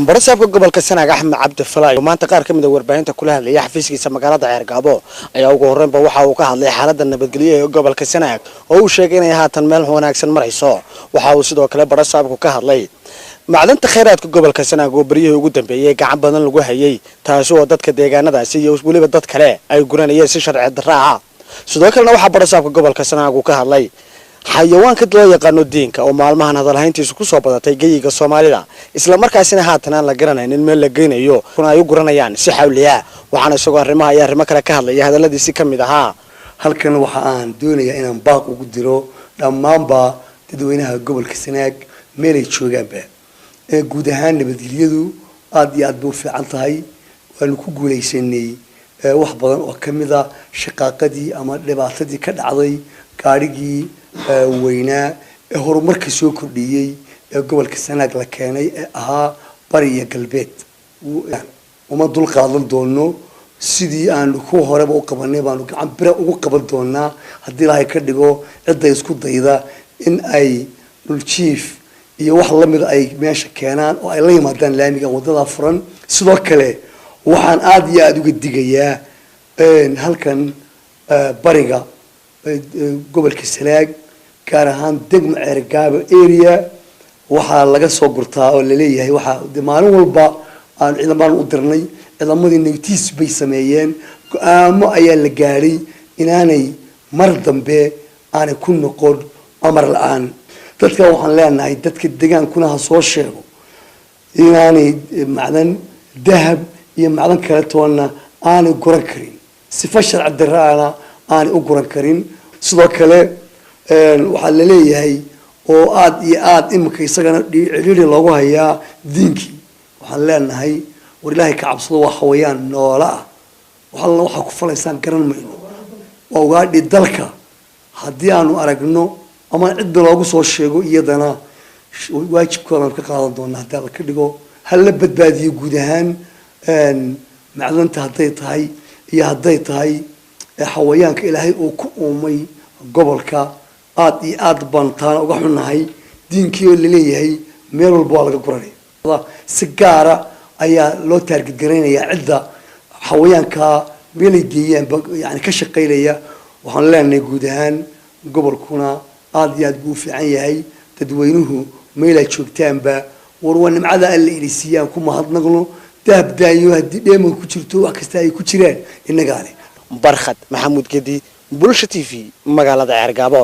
Barasabka gobolka Sanaag Axmed Cabdi Falay maanta qaar kamid ah warbaahinta kula hadlaya xafiiskiisa magaalada Ceergaabo ayaa ugu horreynba waxa uu ka hadlay xaaladda nabadgelyo ee gobolka Sanaag oo uu sheegay inay haatan meel wanaagsan marayso waxa uu sidoo kale barasabku ka hadlay macdanta kheyraadka gobolka Sanaag oo bariyay ugu dambeeyay gacan badan lagu hayay taas oo dadka deegaanadaasi iyo waliba dad kale ay guranayeen si sharci darro ah sidoo kale waxa barasabka gobolka Sanaag uu ka hadlay xayawaanka loo yaqaano diinka oo maalmahan hadalhayntiisu ku soo badatay geyiga Soomaalida isla markaasina haatan aan la garanaynin meel la geynayo kuna ay u guranayaan si xawliya waxaana isagoo arrimo kale ka hadlaya hadaladiisi kamid ahaa halkan waxa aan doonayaa inaan baaq ugu diro dhammaanba dadweynaha gobolka Sanaag meel ay joogaanba guud ahaan nabadgelyadu aad iyo aad u fiican tahay waan ku guuleysanay wax badan oo kamid ah shaqaaqadii ama dhibaatadii ka dhacday gaarigii weynaa ee horumarka soo kordhiyay ee gobolka Sanaag la keenay ee ahaa bari iyo galbeed uma dul qaadan doono sidii aan ku horeba u qabanay baan gacan bira ugu qaban doonaa hadii Ilaahay ka dhigo cid isku dayda in ay dhul jiif iyo wax la mid ay meesha keenaan oo ay la yimaadaan laamiga wadada furan sidoo kale waxaan aad iyo aad uga digayaa halkan bariga gobolka Sanaag gaar ahaan degmo Ceergaabo area waxa laga soo gurtaa oo la leeyahay waxa maalin walba aan ciidamaan u dirnay ciidamadii notice bay sameeyeen go'aamo ayaa la gaaray inaanay mar dambe aan ku noqon amar la'aan dadka waxaan leenahay dadka deegaankuna ha soo sheego inaanay macdan dahab iyo macdan kale toona aan guran karin sifa sharci darraana aan u guran karin sidoo kale waxa la leeyahay oo aad iyo aad imka isagana dhicili loogu hayaa diinkii waxaan leenahay war Ilaahay ka cabsado wax hawayaan noola waxa ku falaysaan garan mayno waa ugaadhi dalka haddii aanu aragno ama cid loogu soo sheego iyadana waajibkooda ka qaadan doonaa haddii la ka dhigo hal la badbaadiyo guud ahaan macdanta hadday tahay iyo hadday tahay xawayaanka Ilaahay oo ku uumay gobolka aad iyo aad baan taan uga xunahay diinkii oo la leeyahay meel walba laga guranay si gaar ah ayaa loo target gareynayaa cidda xawayaanka meel ay geeyaan yani ka shaqeynaya waxaan leenahay guud ahaan gobolkuna aad iyo aad buu fiican yahay dadweynuhu meel ay joogtaanba war nimcada alla ilisiiyaan ku mahadnaqno dahab daayo hadii dheemo ku jirto wax kasta ay ku jiraan inaga ale barkhad maxamuud gedi bulsha TV magaalada Ceergaabo